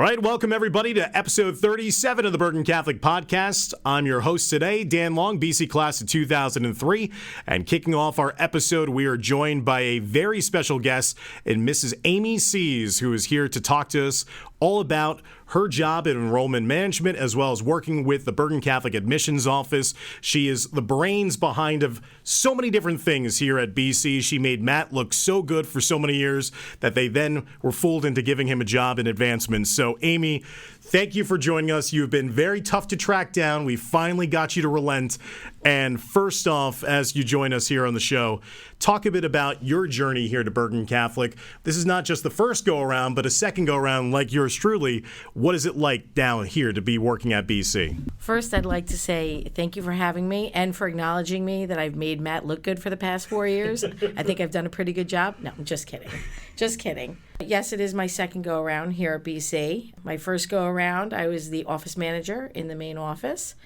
All right, welcome everybody to episode 37 of the Bergen Catholic Podcast. I'm your host today, Dan Long, BC class of 2003. And kicking off our episode, we are joined by a very special guest in Mrs. Amy Sees, who is here to talk to us all about her job in enrollment management, as well as working with the Bergen Catholic Admissions Office. She is the brains behind of so many different things here at BC. She made Matt look so good for so many years that they then were fooled into giving him a job in advancement. So, Amy, thank you for joining us. You've been very tough to track down. We finally got you to relent. And first off, as you join us here on the show, talk a bit about your journey here to Bergen Catholic. This is not just the first go-around, but a second go-around like yours truly. What is it like down here to be working at BC? First, I'd like to say thank you for having me and for acknowledging me that I've made Matt look good for the past 4 years. I think I've done a pretty good job. No, I'm just kidding. Just kidding. Yes, it is my second go-around here at BC. My first go-around, I was the office manager in the main office,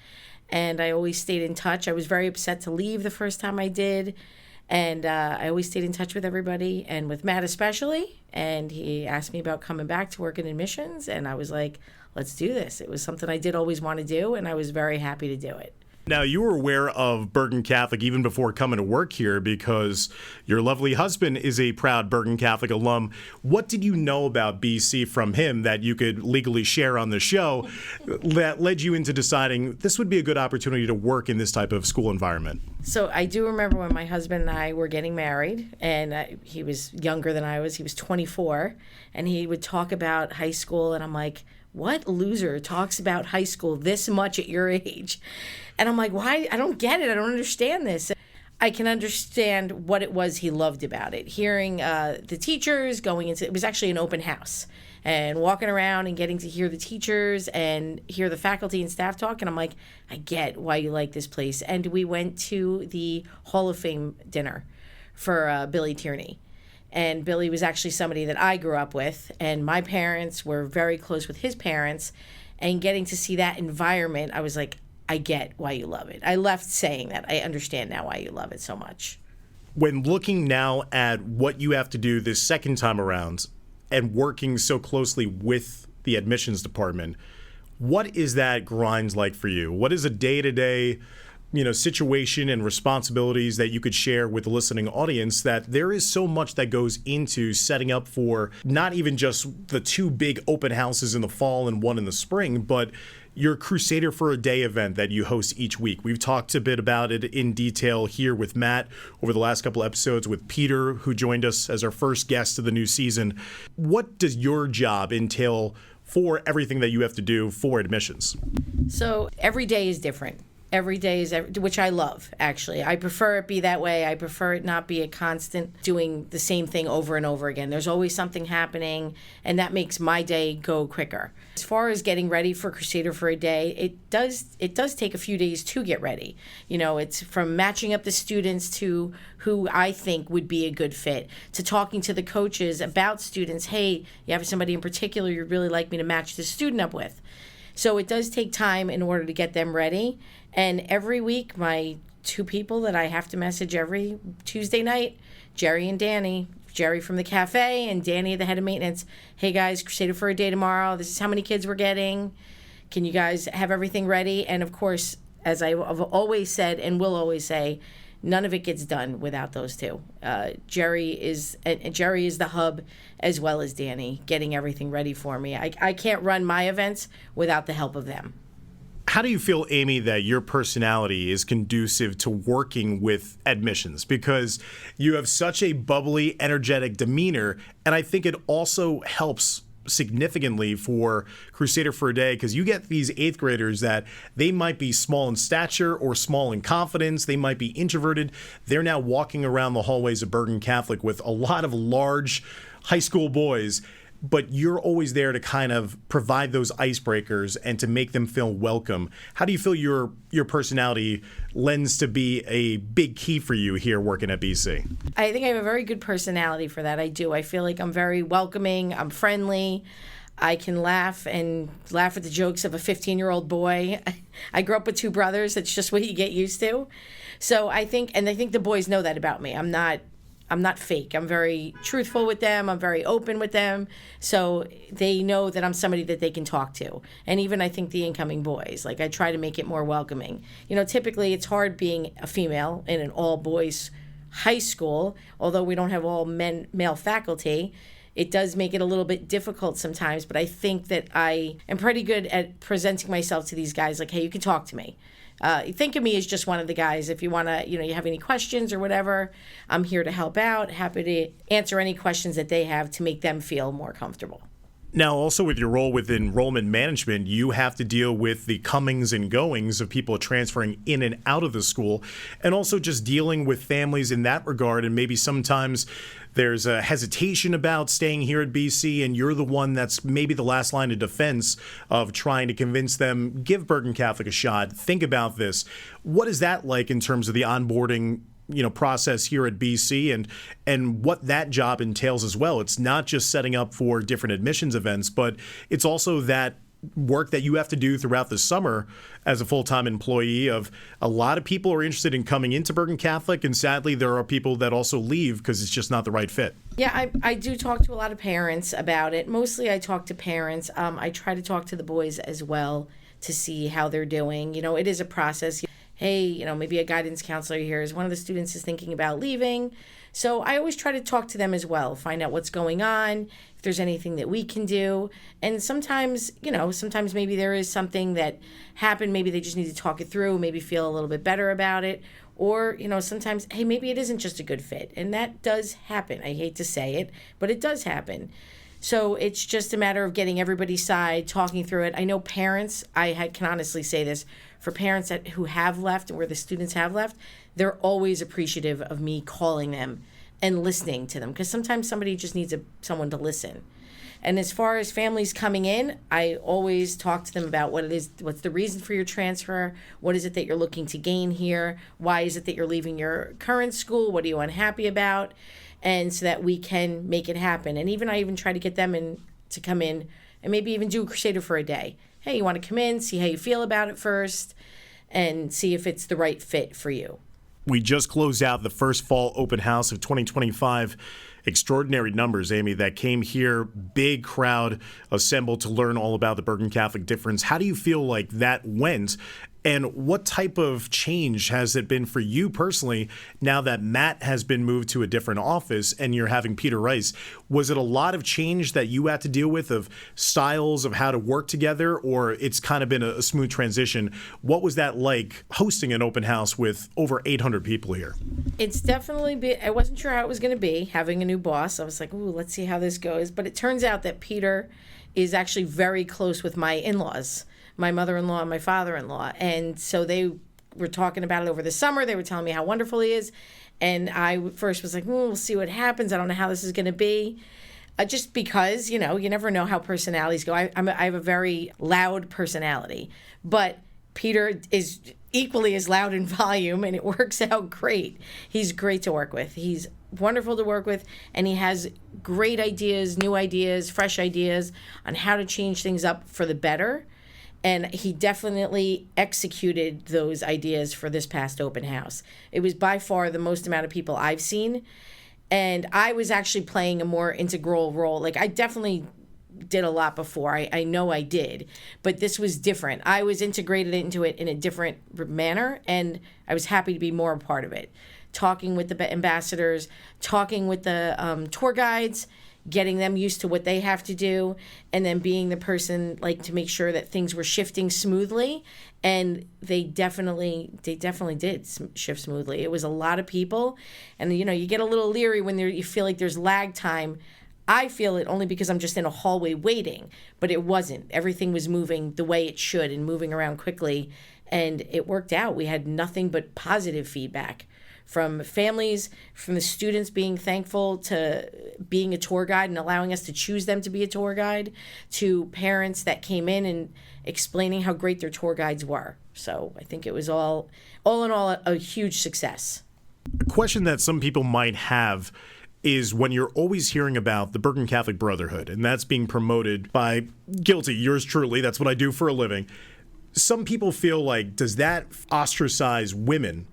and I always stayed in touch. I was very upset to leave the first time I did, and I always stayed in touch with everybody, and with Matt especially, and he asked me about coming back to work in admissions, and I was like, let's do this. It was something I did always want to do, and I was very happy to do it. Now, you were aware of Bergen Catholic even before coming to work here because your lovely husband is a proud Bergen Catholic alum. What did you know about BC from him that you could legally share on the show that led you into deciding this would be a good opportunity to work in this type of school environment? So I do remember when my husband and I were getting married, and he was younger than I was. He was 24, and he would talk about high school, and I'm like, what loser talks about high school this much at your age? And I'm like, why? I don't get it. I don't understand this. I can understand what it was he loved about it. Hearing the teachers going into, it was actually an open house, and walking around and getting to hear the teachers and hear the faculty and staff talk. And I'm like, I get why you like this place. And we went to the Hall of Fame dinner for Billy Tierney. And Billy was actually somebody that I grew up with, and my parents were very close with his parents. And getting to see that environment, I was like, I get why you love it. I left saying that. I understand now why you love it so much. When looking now at what you have to do this second time around and working so closely with the admissions department, what is that grind like for you? What is a day-to-day situation and responsibilities that you could share with the listening audience, that there is so much that goes into setting up for not even just the two big open houses in the fall and one in the spring, but your Crusader for a Day event that you host each week. We've talked a bit about it in detail here with Matt over the last couple episodes, with Peter, who joined us as our first guest of the new season. What does your job entail for everything that you have to do for admissions? So every day is different. Every day is, which I love, actually. I prefer it be that way. I prefer it not be a constant doing the same thing over and over again. There's always something happening, and that makes my day go quicker. As far as getting ready for Crusader for a Day, it does take a few days to get ready. It's from matching up the students to who I think would be a good fit, to talking to the coaches about students. Hey, you have somebody in particular you'd really like me to match this student up with. So it does take time in order to get them ready. And every week, my two people that I have to message every Tuesday night, Jerry and Danny, Jerry from the cafe and Danny, the head of maintenance. Hey guys, Crusader for a Day tomorrow. This is how many kids we're getting. Can you guys have everything ready? And of course, as I've always said and will always say, none of it gets done without those two. Jerry is the hub, as well as Danny, getting everything ready for me. I can't run my events without the help of them. How do you feel, Amy, that your personality is conducive to working with admissions? Because you have such a bubbly, energetic demeanor, and I think it also helps significantly for Crusader for a Day, because you get these eighth graders that they might be small in stature or small in confidence. They might be introverted. They're now walking around the hallways of Bergen Catholic with a lot of large high school boys, but you're always there to kind of provide those icebreakers and to make them feel welcome. How do you feel your personality lends to be a big key for you here working at BC? I think I have a very good personality for that. I do. I feel like I'm very welcoming. I'm friendly. I can laugh at the jokes of a 15-year-old boy. I grew up with two brothers. It's just what you get used to. So I think the boys know that about me. I'm not I'm not fake. I'm very truthful with them. I'm very open with them. So they know that I'm somebody that they can talk to. And even I think the incoming boys, like I try to make it more welcoming. Typically it's hard being a female in an all boys high school, although we don't have all male faculty. It does make it a little bit difficult sometimes, but I think that I am pretty good at presenting myself to these guys like, hey, you can talk to me. Think of me as just one of the guys. If you want to, you have any questions or whatever, I'm here to help out. Happy to answer any questions that they have to make them feel more comfortable. Now, also with your role with enrollment management, you have to deal with the comings and goings of people transferring in and out of the school, and also just dealing with families in that regard. And maybe sometimes there's a hesitation about staying here at BC, and you're the one that's maybe the last line of defense of trying to convince them, give Bergen Catholic a shot, think about this. What is that like in terms of the onboarding process here at BC and what that job entails as well? It's not just setting up for different admissions events, but it's also that work that you have to do throughout the summer as a full-time employee of a lot of people are interested in coming into Bergen Catholic, and sadly there are people that also leave because it's just not the right fit. Yeah, I do talk to a lot of parents about it. Mostly I talk to parents. I try to talk to the boys as well to see how they're doing. It is a process. Hey, maybe a guidance counselor here is one of the students is thinking about leaving. So I always try to talk to them as well, find out what's going on, if there's anything that we can do. And sometimes, sometimes maybe there is something that happened. Maybe they just need to talk it through, maybe feel a little bit better about it. Or, sometimes, hey, maybe it isn't just a good fit. And that does happen. I hate to say it, but it does happen. So it's just a matter of getting everybody's side, talking through it. I know parents, can honestly say this, for parents who have left, where the students have left, they're always appreciative of me calling them and listening to them, because sometimes somebody just needs someone to listen. And as far as families coming in, I always talk to them about what it is, what's the reason for your transfer, what is it that you're looking to gain here, why is it that you're leaving your current school, what are you unhappy about, and so that we can make it happen. And I even try to get them to come in and maybe even do a Crusader for a day. Hey, you want to come in, see how you feel about it first, and see if it's the right fit for you. We just closed out the first fall open house of 2025. Extraordinary numbers, Amy, that came here. Big crowd assembled to learn all about the Bergen Catholic difference. How do you feel like that went? And what type of change has it been for you personally now that Matt has been moved to a different office and you're having Peter Rice? Was it a lot of change that you had to deal with of styles of how to work together, or it's kind of been a smooth transition? What was that like hosting an open house with over 800 people here? It's definitely I wasn't sure how it was going to be having a new boss. I was like, ooh, let's see how this goes. But it turns out that Peter is actually very close with my in-laws, my mother-in-law and my father-in-law. And so they were talking about it over the summer. They were telling me how wonderful he is. And I first was like, we'll see what happens. I don't know how this is going to be. Just because, you never know how personalities go. I have a very loud personality. But Peter is equally as loud in volume, and it works out great. He's great to work with. He's wonderful to work with, and he has great ideas, new ideas, fresh ideas on how to change things up for the better. And he definitely executed those ideas for this past open house. It was by far the most amount of people I've seen. And I was actually playing a more integral role. Like, I definitely did a lot before. I know I did. But this was different. I was integrated into it in a different manner, and I was happy to be more a part of it. Talking with the ambassadors, talking with the tour guides, getting them used to what they have to do, and then being the person to make sure that things were shifting smoothly. And they definitely did shift smoothly. It was a lot of people, and you get a little leery when you feel like there's lag time. I feel it only because I'm just in a hallway waiting, but it wasn't. Everything was moving the way it should and moving around quickly, and it worked out. We had nothing but positive feedback from families, from the students being thankful to being a tour guide and allowing us to choose them to be a tour guide, to parents that came in and explaining how great their tour guides were. So I think it was all in all a huge success. A question that some people might have is when you're always hearing about the Bergen Catholic Brotherhood, and that's being promoted by yours truly, that's what I do for a living. Some people feel like, does that ostracize women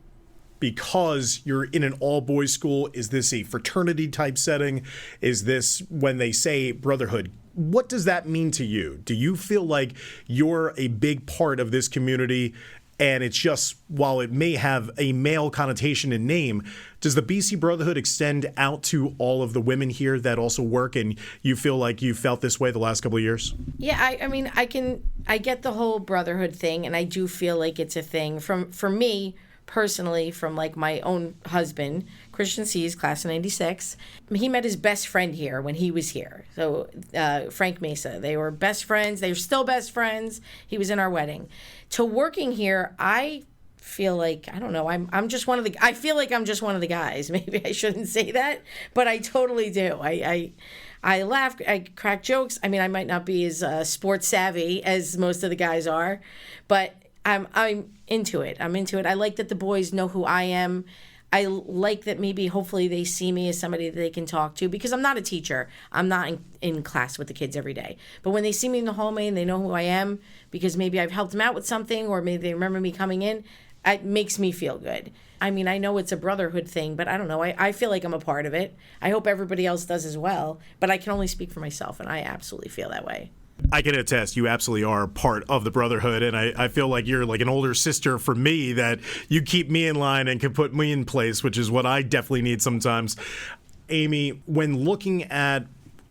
because you're in an all-boys school? Is this a fraternity type setting? Is this when they say brotherhood? What does that mean to you? Do you feel like you're a big part of this community? And it's just, while it may have a male connotation in name, does the BC Brotherhood extend out to all of the women here that also work, and you feel like you felt this way the last couple of years? Yeah, I get the whole brotherhood thing, and I do feel like it's a thing. For me, personally, from like my own husband, Christian C's, class of 96, he met his best friend here when he was here. So Frank Mesa, they were best friends. They're still best friends. He was in our wedding. To working here, I feel like, I don't know, I'm just one of the, I feel like I'm just one of the guys. Maybe I shouldn't say that, but I totally do. I laugh, I crack jokes. I mean, I might not be as sports savvy as most of the guys are, but I'm into it. I'm into it. I like that the boys know who I am. I like that maybe hopefully they see me as somebody that they can talk to, because I'm not a teacher. I'm not in class with the kids every day. But when they see me in the hallway and they know who I am, because maybe I've helped them out with something, or maybe they remember me coming in, it makes me feel good. I mean, I know it's a brotherhood thing, but I don't know. I feel like I'm a part of it. I hope everybody else does as well. But I can only speak for myself, and I absolutely feel that way. I can attest, you absolutely are part of the brotherhood, and I feel like you're like an older sister for me, that you keep me in line and can put me in place, which is what I definitely need sometimes. Amy, when looking at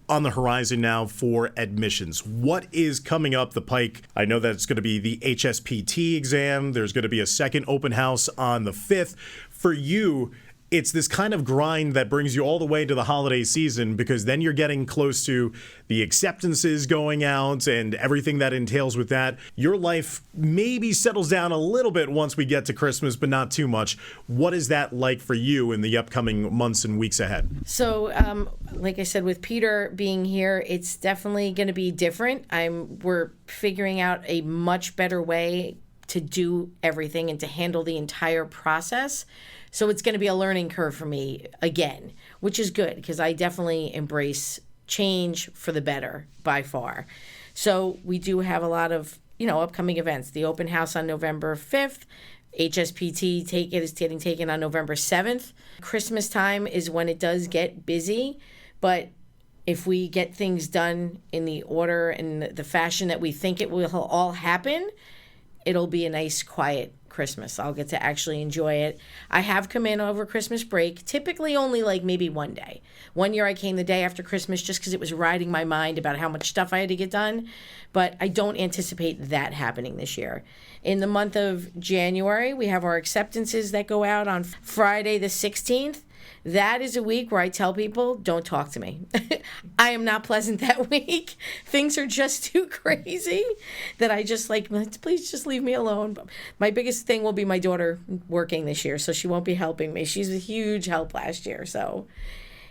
on the horizon now for admissions, what is coming up the pike? I know that it's going to be the HSPT exam. There's going to be a second open house on the 5th. For you, it's this kind of grind that brings you all the way to the holiday season, because then you're getting close to the acceptances going out and everything that entails with that. Your life maybe settles down a little bit once we get to Christmas, but not too much. What is that like for you in the upcoming months and weeks ahead? So, like I said, with Peter being here, it's definitely going to be different. We're figuring out a much better way to do everything and to handle the entire process. So it's going to be a learning curve for me again, which is good, because I definitely embrace change for the better by far. So we do have a lot of, upcoming events. The open house on November 5th. HSPT is getting taken on November 7th. Christmas time is when it does get busy, but if we get things done in the order and the fashion that we think it will all happen, it'll be a nice, quiet Christmas. I'll get to actually enjoy it. I have come in over Christmas break, typically only like maybe one day. One year I came the day after Christmas just because it was riding my mind about how much stuff I had to get done, but I don't anticipate that happening this year. In the month of January, we have our acceptances that go out on Friday the 16th. That is a week where I tell people, don't talk to me. I am not pleasant that week. Things are just too crazy that I just please just leave me alone. My biggest thing will be my daughter working this year, so she won't be helping me. She's a huge help last year, so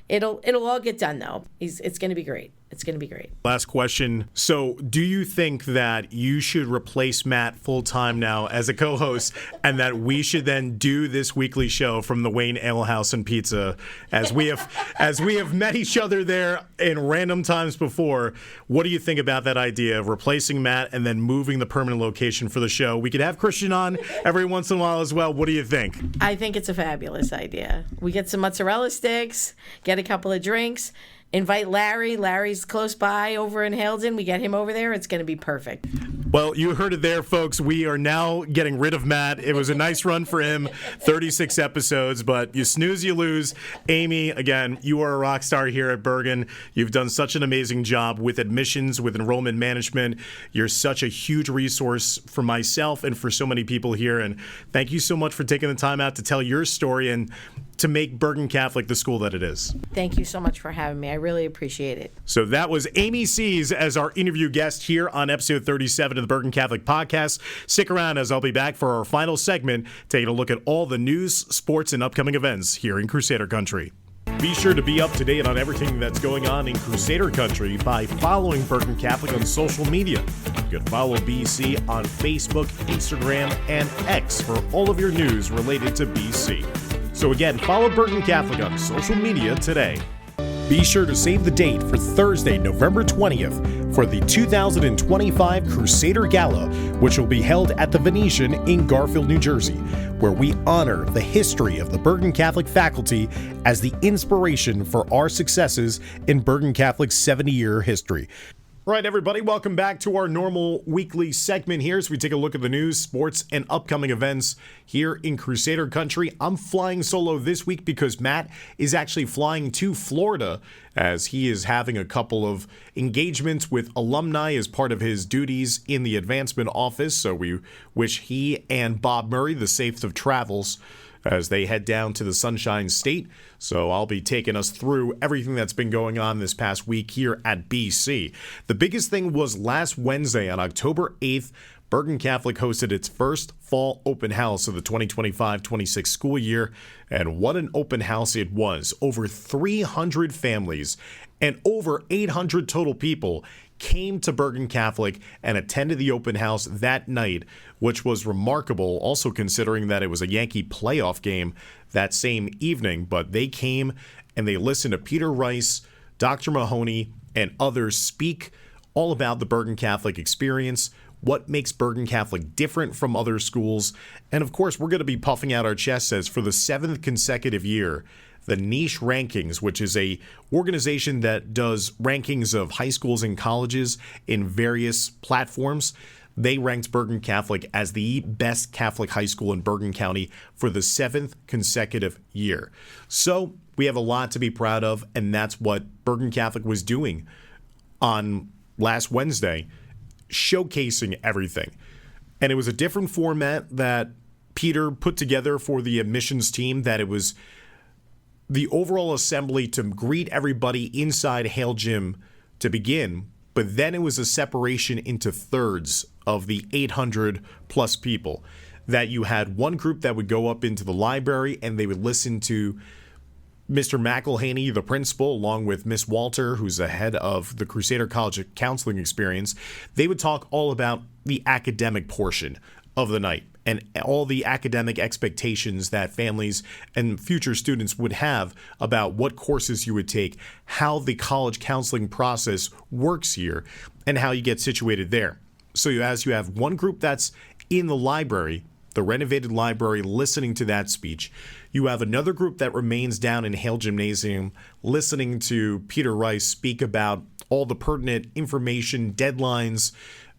it'll all get done, though. It's going to be great. It's going to be great. Last question. So do you think that you should replace Matt full-time now as a co-host, and that we should then do this weekly show from the Wayne Ale House and Pizza, as we have met each other there in random times before? What do you think about that idea of replacing Matt and then moving the permanent location for the show? We could have Christian on every once in a while as well. What do you think? I think it's a fabulous idea. We get some mozzarella sticks, get a couple of drinks, invite Larry. Larry's close by over in Haledon. We get him over there. It's going to be perfect. Well, you heard it there, folks. We are now getting rid of Matt. It was a nice run for him, 36 episodes, but you snooze, you lose. Amy, again, you are a rock star here at Bergen. You've done such an amazing job with admissions, with enrollment management. You're such a huge resource for myself and for so many people here. And thank you so much for taking the time out to tell your story and to make Bergen Catholic the school that it is. Thank you so much for having me. I really appreciate it. So that was Amy C's as our interview guest here on episode 37 of the Bergen Catholic Podcast. Stick around, as I'll be back for our final segment, taking a look at all the news, sports, and upcoming events here in Crusader Country. Be sure to be up to date on everything that's going on in Crusader Country by following Bergen Catholic on social media. You can follow BC on Facebook, Instagram, and X for all of your news related to BC. So again, follow Bergen Catholic on social media today. Be sure to save the date for Thursday, November 20th for the 2025 Crusader Gala, which will be held at the Venetian in Garfield, New Jersey, where we honor the history of the Bergen Catholic faculty as the inspiration for our successes in Bergen Catholic's 70-year history. All right, everybody, welcome back to our normal weekly segment here as we take a look at the news, sports, and upcoming events here in Crusader Country. I'm flying solo this week because Matt is actually flying to Florida as he is having a couple of engagements with alumni as part of his duties in the advancement office. So we wish he and Bob Murray the safest of travels as they head down to the Sunshine State. So I'll be taking us through everything that's been going on this past week here at BC. The biggest thing was last Wednesday on October 8th, Bergen Catholic hosted its first fall open house of the 2025-26 school year, and what an open house it was. Over 300 families and over 800 total people came to Bergen Catholic and attended the open house that night, which was remarkable, also considering that it was a Yankee playoff game that same evening. But they came and they listened to Peter Rice, Dr. Mahoney, and others speak all about the Bergen Catholic experience, what makes Bergen Catholic different from other schools, and of course, we're going to be puffing out our chests as for the 7th consecutive year, the Niche Rankings, which is a organization that does rankings of high schools and colleges in various platforms. They ranked Bergen Catholic as the best Catholic high school in Bergen County for the 7th consecutive year. So we have a lot to be proud of, and that's what Bergen Catholic was doing on last Wednesday, showcasing everything. And it was a different format that Peter put together for the admissions team, that it was the overall assembly to greet everybody inside Hale Gym to begin, but then it was a separation into thirds of the 800 plus people, that you had one group that would go up into the library and they would listen to Mr. McElhaney, the principal, along with Miss Walter, who's the head of the Crusader College Counseling Experience. They would talk all about the academic portion of the night and all the academic expectations that families and future students would have about what courses you would take, how the college counseling process works here, and how you get situated there. So as you have one group that's in the library, the renovated library, listening to that speech, you have another group that remains down in Hale Gymnasium listening to Peter Rice speak about all the pertinent information, deadlines,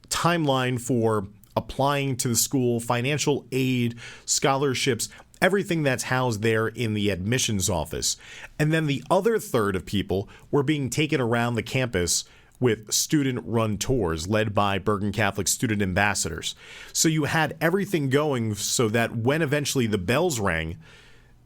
timeline for applying to the school, financial aid, scholarships, everything that's housed there in the admissions office. And then the other third of people were being taken around the campus with student-run tours led by Bergen Catholic student ambassadors. So you had everything going so that when eventually the bells rang,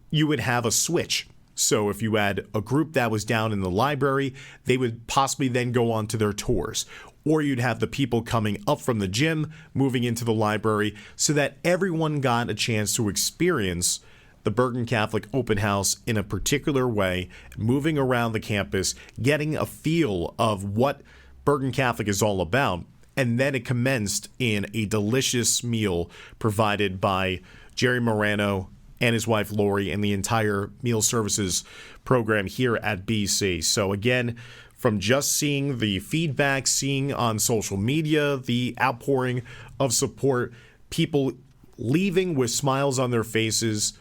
you would have a switch. So if you had a group that was down in the library, they would possibly then go on to their tours. Or you'd have the people coming up from the gym, moving into the library, so that everyone got a chance to experience the Bergen Catholic open house in a particular way, moving around the campus, getting a feel of what Bergen Catholic is all about. And then it commenced in a delicious meal provided by Jerry Morano and his wife Lori and the entire meal services program here at BC. So again, from just seeing the feedback, seeing on social media, the outpouring of support, people leaving with smiles on their faces,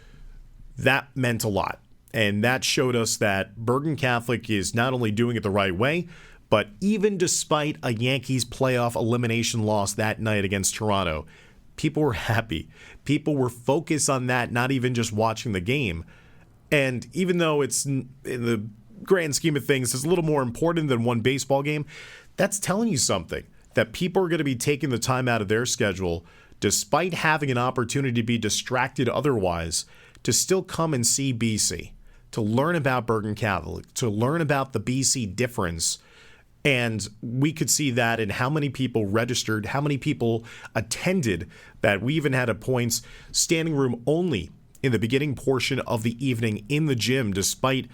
that meant a lot. And that showed us that Bergen Catholic is not only doing it the right way, but even despite a Yankees playoff elimination loss that night against Toronto, people were happy. People were focused on that, not even just watching the game. And even though it's in the grand scheme of things, it's a little more important than one baseball game, that's telling you something, that people are going to be taking the time out of their schedule, despite having an opportunity to be distracted otherwise, to still come and see BC, to learn about Bergen Catholic, to learn about the BC difference. And we could see that in how many people registered, how many people attended, that we even had at points standing room only in the beginning portion of the evening in the gym, despite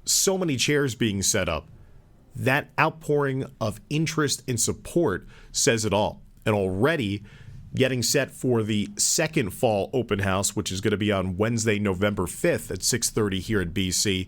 so many chairs being set up. That outpouring of interest and support says it all. And already getting set for the second fall open house, which is going to be on Wednesday, November 5th at 6:30 here at BC.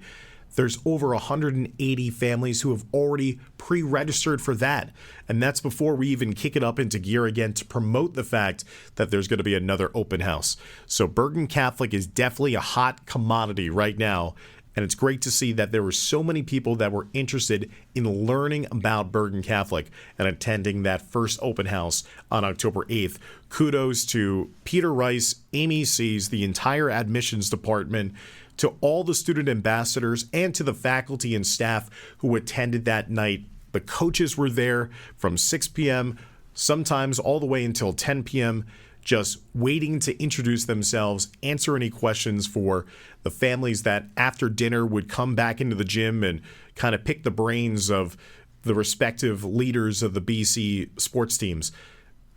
There's over 180 families who have already pre-registered for that. And that's before we even kick it up into gear again to promote the fact that there's going to be another open house. So Bergen Catholic is definitely a hot commodity right now. And it's great to see that there were so many people that were interested in learning about Bergen Catholic and attending that first open house on October 8th. Kudos to Peter Rice, Amy Sees, the entire admissions department, to all the student ambassadors, and to the faculty and staff who attended that night. The coaches were there from 6 p.m., sometimes all the way until 10 p.m., just waiting to introduce themselves, answer any questions for the families that after dinner would come back into the gym and kind of pick the brains of the respective leaders of the BC sports teams.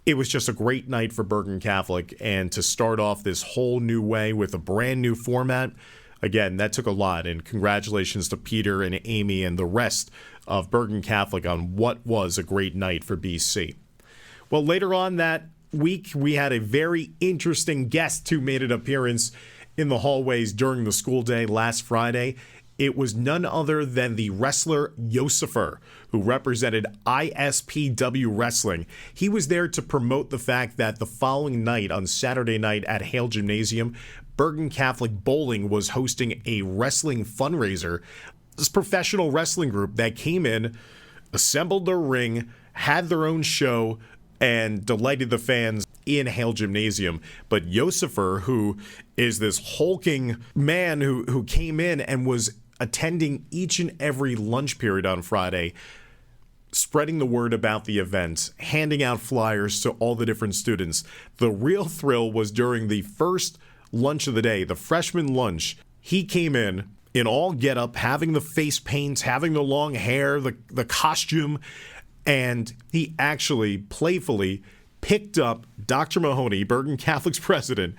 It was just a great night for Bergen Catholic, and to start off this whole new way with a brand new format, again, that took a lot, and congratulations to Peter and Amy and the rest of Bergen Catholic on what was a great night for BC. Well, later on that week, we had a very interesting guest who made an appearance in the hallways during the school day last Friday. It was none other than the wrestler Yosifer, who represented ISPW Wrestling. He was there to promote the fact that the following night, on Saturday night at Hale Gymnasium, Bergen Catholic Bowling was hosting a wrestling fundraiser. This professional wrestling group that came in, assembled their ring, had their own show, and delighted the fans in Hale Gymnasium. But Yosifer, who is this hulking man who came in and was attending each and every lunch period on Friday, spreading the word about the event, handing out flyers to all the different students. The real thrill was during the first lunch of the day, the freshman lunch. He came in all get-up, having the face paint, having the long hair, the costume, and he actually playfully picked up Dr. Mahoney, Bergen Catholic's president,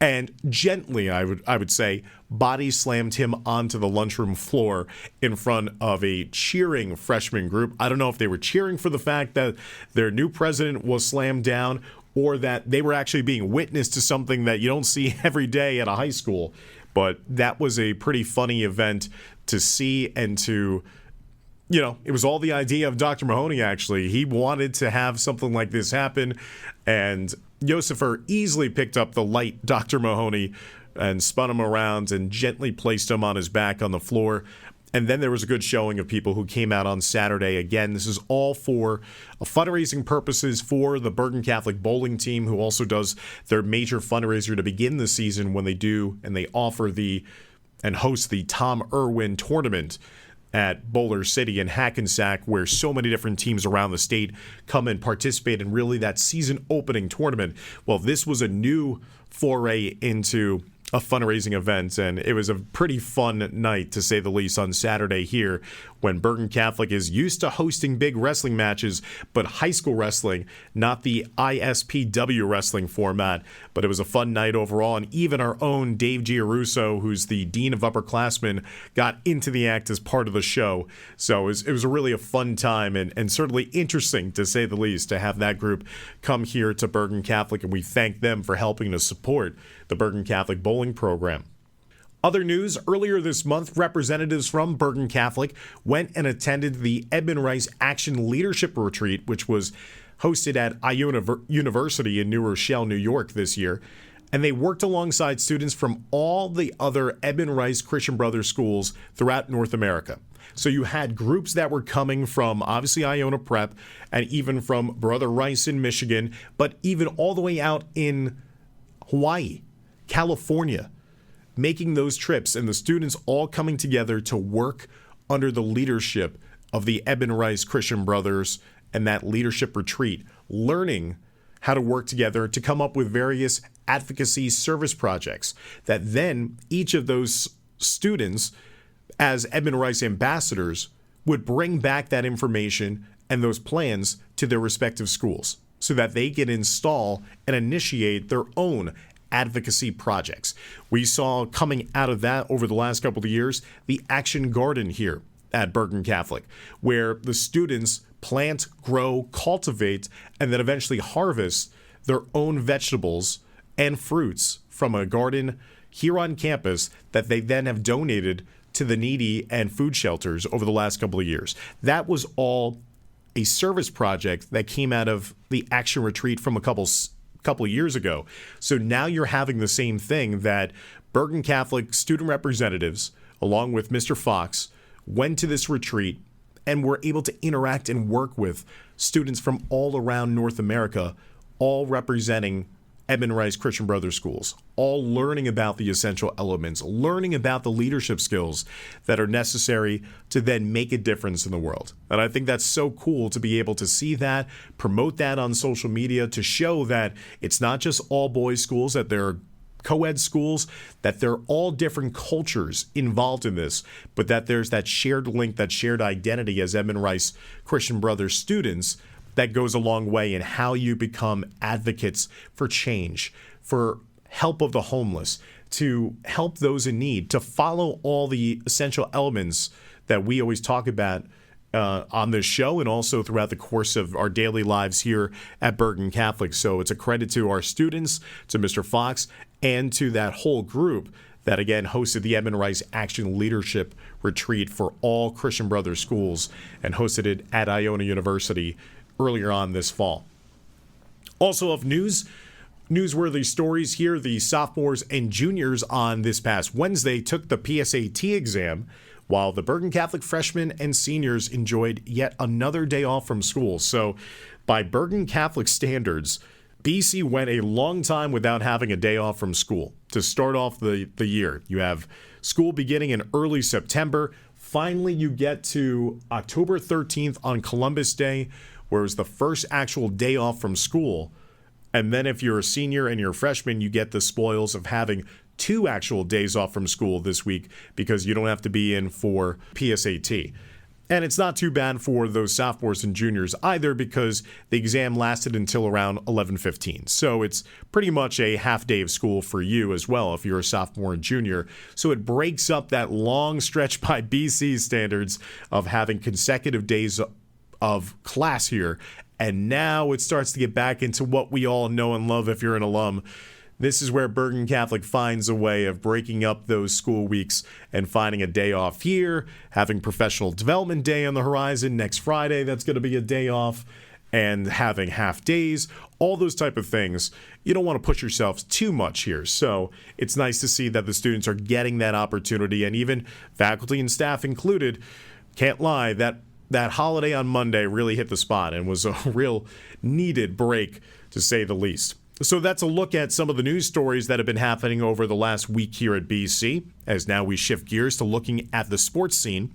and gently, I would say, body slammed him onto the lunchroom floor in front of a cheering freshman group. I don't know if they were cheering for the fact that their new president was slammed down, or that they were actually being witness to something that you don't see every day at a high school. But that was a pretty funny event to see, and to, it was all the idea of Dr. Mahoney, actually. He wanted to have something like this happen, and Yosifer easily picked up the light Dr. Mahoney and spun him around and gently placed him on his back on the floor. And then there was a good showing of people who came out on Saturday. Again, this is all for fundraising purposes for the Bergen Catholic bowling team, who also does their major fundraiser to begin the season when they do, and they offer and host the Tom Irwin tournament at Boulder City in Hackensack, where so many different teams around the state come and participate in really that season opening tournament. Well, this was a new foray into a fundraising event, and it was a pretty fun night, to say the least, on Saturday here, when Bergen Catholic is used to hosting big wrestling matches, but high school wrestling, not the ISPW wrestling format. But it was a fun night overall, and even our own Dave Giarusso, who's the Dean of Upperclassmen, got into the act as part of the show. So it was really a fun time, and certainly interesting, to say the least, to have that group come here to Bergen Catholic, and we thank them for helping to support the Bergen Catholic bowling program. Other news, earlier this month, representatives from Bergen Catholic went and attended the Edmund Rice Action Leadership Retreat, which was hosted at Iona University in New Rochelle, New York this year. And they worked alongside students from all the other Edmund Rice Christian Brothers schools throughout North America. So you had groups that were coming from, obviously, Iona Prep, and even from Brother Rice in Michigan, but even all the way out in Hawaii, California, making those trips, and the students all coming together to work under the leadership of the Edmund Rice Christian Brothers and that leadership retreat, learning how to work together to come up with various advocacy service projects that then each of those students, as Edmund Rice ambassadors, would bring back that information and those plans to their respective schools so that they can install and initiate their own advocacy projects. We saw coming out of that over the last couple of years the Action Garden here at Bergen Catholic, where the students plant, grow, cultivate, and then eventually harvest their own vegetables and fruits from a garden here on campus that they then have donated to the needy and food shelters over the last couple of years. That was all a service project that came out of the action retreat from a couple of years ago. So now you're having the same thing, that Bergen Catholic student representatives, along with Mr. Fox, went to this retreat and were able to interact and work with students from all around North America, all representing Edmund Rice Christian Brothers schools, all learning about the essential elements, learning about the leadership skills that are necessary to then make a difference in the world. And I think that's so cool to be able to see that, promote that on social media, to show that it's not just all boys schools, that they're co-ed schools, that they're all different cultures involved in this, but that there's that shared link, that shared identity as Edmund Rice Christian Brothers students that goes a long way in how you become advocates for change, for help of the homeless, to help those in need, to follow all the essential elements that we always talk about on this show and also throughout the course of our daily lives here at Bergen Catholic. So it's a credit to our students, to Mr. Fox, and to that whole group that, again, hosted the Edmund Rice Action Leadership Retreat for all Christian Brothers schools and hosted it at Iona University earlier on this fall. Also of newsworthy stories here, the sophomores and juniors on this past Wednesday took the PSAT exam, while the Bergen Catholic freshmen and seniors enjoyed yet another day off from school. So by Bergen Catholic standards, BC went a long time without having a day off from school to start off the year. You have school beginning in early September. Finally, you get to October 13th on Columbus Day, where it was the first actual day off from school. And then if you're a senior and you're a freshman, you get the spoils of having 2 actual days off from school this week because you don't have to be in for PSAT. And it's not too bad for those sophomores and juniors either, because the exam lasted until around 11:15. So it's pretty much a half day of school for you as well if you're a sophomore and junior. So it breaks up that long stretch by BC standards of having consecutive days of class here. And now it starts to get back into what we all know and love if you're an alum. This is where Bergen Catholic finds a way of breaking up those school weeks and finding a day off here, having Professional Development Day on the horizon next Friday. That's going to be a day off, and having half days, all those type of things. You don't want to push yourselves too much here. So it's nice to see that the students are getting that opportunity, and even faculty and staff included. Can't lie, that holiday on Monday really hit the spot and was a real needed break, to say the least. So that's a look at some of the news stories that have been happening over the last week here at BC, as now we shift gears to looking at the sports scene.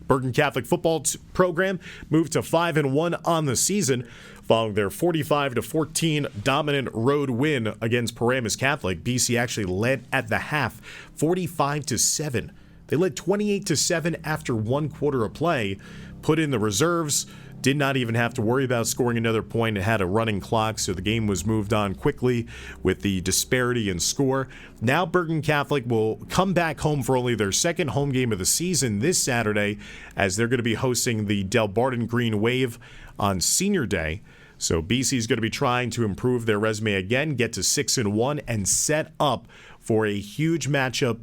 Bergen Catholic football program moved to 5-1 on the season following their 45-14 dominant road win against Paramus Catholic. BC actually led at the half, 45-7. They led 28-7 after 1 quarter of play, put in the reserves, did not even have to worry about scoring another point. It had a running clock, so the game was moved on quickly with the disparity in score. Now Bergen Catholic will come back home for only their second home game of the season this Saturday, as they're going to be hosting the Delbarton Green Wave on Senior Day. So BC is going to be trying to improve their resume again, get to 6-1, and set up for a huge matchup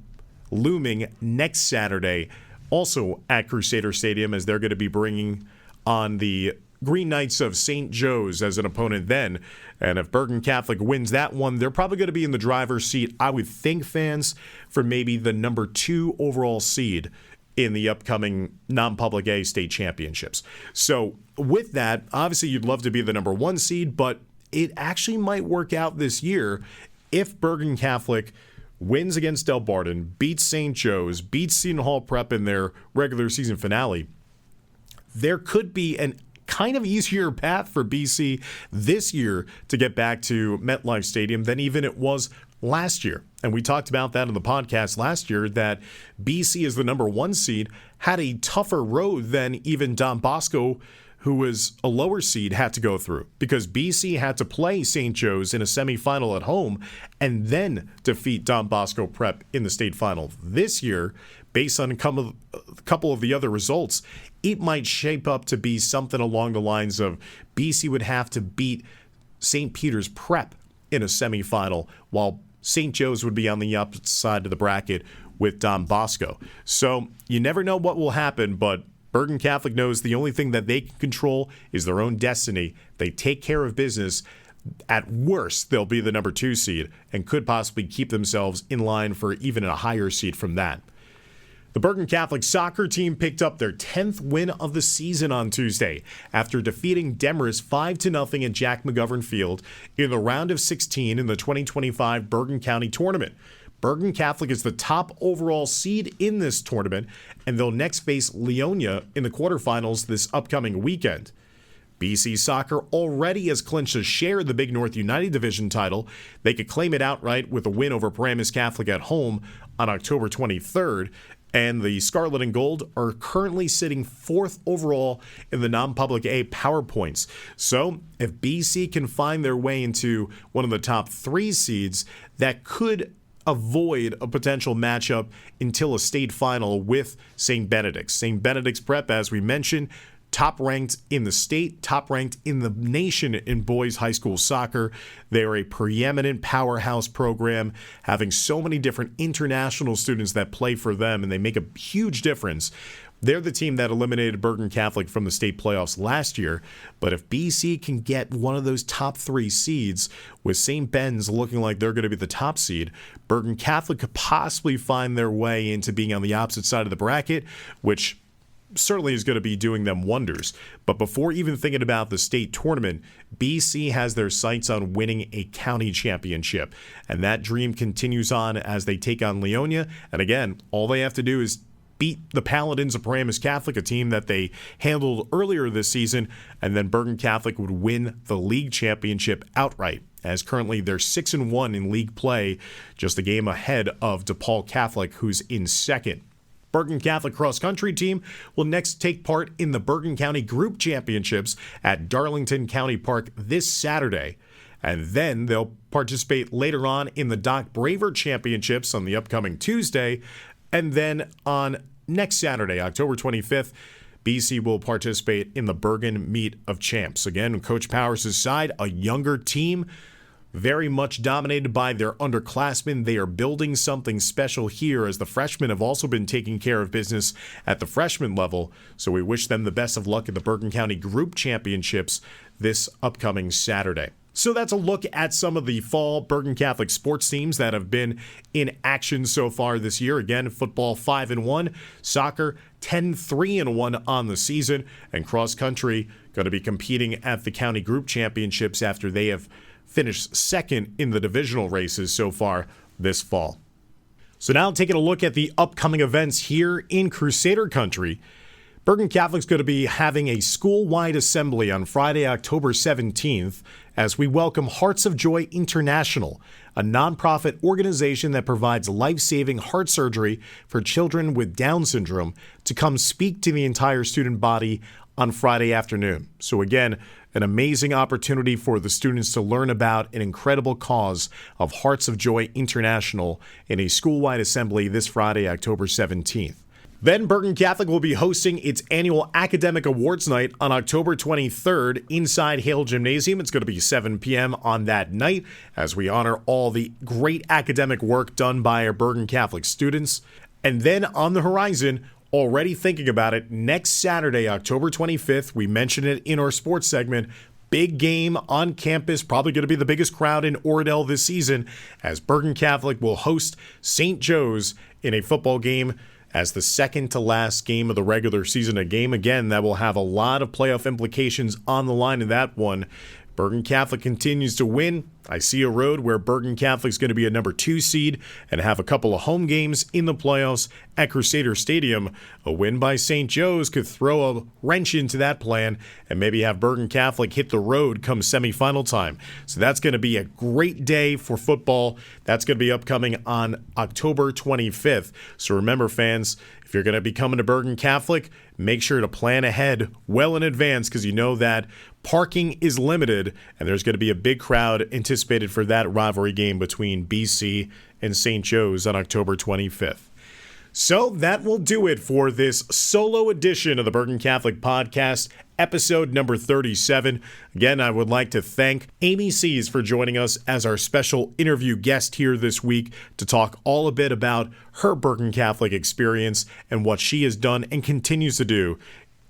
looming next Saturday, also at Crusader Stadium, as they're going to be bringing on the Green Knights of St. Joe's as an opponent then. And if Bergen Catholic wins that one, they're probably going to be in the driver's seat, I would think, fans, for maybe the number 2 overall seed in the upcoming non-public A state championships. So with that, obviously you'd love to be the number 1 seed, but it actually might work out this year if Bergen Catholic wins against Delbarton, beats St. Joe's, beats Seton Hall Prep in their regular season finale. There could be an kind of easier path for BC this year to get back to MetLife Stadium than even it was last year. And we talked about that in the podcast last year, that BC as the number 1 seed had a tougher road than even Don Bosco, who was a lower seed, had to go through, because BC had to play St. Joe's in a semifinal at home and then defeat Don Bosco Prep in the state final. This year, based on a couple of the other results, it might shape up to be something along the lines of BC would have to beat St. Peter's Prep in a semifinal, while St. Joe's would be on the opposite side of the bracket with Don Bosco. So you never know what will happen, but Bergen Catholic knows the only thing that they can control is their own destiny. They take care of business. At worst, they'll be the number 2 seed and could possibly keep themselves in line for even a higher seed from that. The Bergen Catholic soccer team picked up their 10th win of the season on Tuesday after defeating Demorest 5-0 at Jack McGovern Field in the round of 16 in the 2025 Bergen County Tournament. Bergen Catholic is the top overall seed in this tournament, and they'll next face Leonia in the quarterfinals this upcoming weekend. BC Soccer already has clinched a share of the Big North United Division title. They could claim it outright with a win over Paramus Catholic at home on October 23rd. And the Scarlet and Gold are currently sitting 4th overall in the non-public A power points. So if BC can find their way into one of the top 3 seeds, that could avoid a potential matchup until a state final with St. Benedict's. St. Benedict's Prep, as we mentioned, top ranked in the state, top ranked in the nation in boys high school soccer. They're a preeminent powerhouse program, having so many different international students that play for them, and they make a huge difference. They're the team that eliminated Bergen Catholic from the state playoffs last year, but if BC can get one of those top 3 seeds, with St. Ben's looking like they're going to be the top seed, Bergen Catholic could possibly find their way into being on the opposite side of the bracket, which certainly is going to be doing them wonders. But before even thinking about the state tournament, BC has their sights on winning a county championship. And that dream continues on as they take on Leonia. And again, all they have to do is beat the Paladins of Paramus Catholic, a team that they handled earlier this season, and then Bergen Catholic would win the league championship outright, as currently they're 6-1 in league play, just a game ahead of DePaul Catholic, who's in second. Bergen Catholic cross-country team will next take part in the Bergen County Group Championships at Darlington County Park this Saturday. And then they'll participate later on in the Doc Braver Championships on the upcoming Tuesday. And then on next Saturday, October 25th, BC will participate in the Bergen Meet of Champs. Again, Coach Powers' side, a younger team, very much dominated by their underclassmen. They are building something special here, as the freshmen have also been taking care of business at the freshman level. So we wish them the best of luck in the Bergen County Group Championships this upcoming Saturday. So that's a look at some of the fall Bergen Catholic sports teams that have been in action so far this year. Again, football 5-1, soccer 10-3-1 on the season, and cross country going to be competing at the county group championships after they have finished second in the divisional races so far this fall. So now taking a look at the upcoming events here in Crusader Country. Bergen Catholic's going to be having a school-wide assembly on Friday, October 17th, as we welcome Hearts of Joy International, a nonprofit organization that provides life-saving heart surgery for children with Down syndrome, to come speak to the entire student body on Friday afternoon. So again, an amazing opportunity for the students to learn about an incredible cause of Hearts of Joy International in a school-wide assembly this Friday, October 17th. Then Bergen Catholic will be hosting its annual Academic Awards Night on October 23rd inside Hale Gymnasium. It's going to be 7 p.m. on that night as we honor all the great academic work done by our Bergen Catholic students. And then on the horizon, already thinking about it, next Saturday, October 25th, we mentioned it in our sports segment, big game on campus, probably going to be the biggest crowd in Oradell this season, as Bergen Catholic will host St. Joe's in a football game as the second to last game of the regular season. A game, again, that will have a lot of playoff implications on the line in that one. Bergen Catholic continues to win. I see a road where Bergen Catholic's going to be a number 2 seed and have a couple of home games in the playoffs at Crusader Stadium. A win by St. Joe's could throw a wrench into that plan and maybe have Bergen Catholic hit the road come semifinal time. So that's going to be a great day for football. That's going to be upcoming on October 25th. So remember, fans, if you're going to be coming to Bergen Catholic, make sure to plan ahead well in advance, because you know that parking is limited and there's going to be a big crowd anticipated for that rivalry game between BC and St. Joe's on October 25th. So that will do it for this solo edition of the Bergen Catholic Podcast, episode number 37. Again, I would like to thank Amy Sees for joining us as our special interview guest here this week to talk all a bit about her Bergen Catholic experience and what she has done and continues to do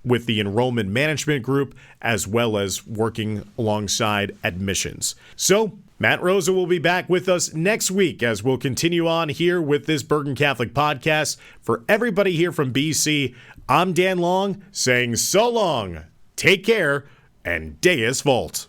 with the enrollment management group, as well as working alongside admissions. So, Matt Rosa will be back with us next week as we'll continue on here with this Bergen Catholic Podcast. For everybody here from BC, I'm Dan Long saying so long, take care, and Deus Vult.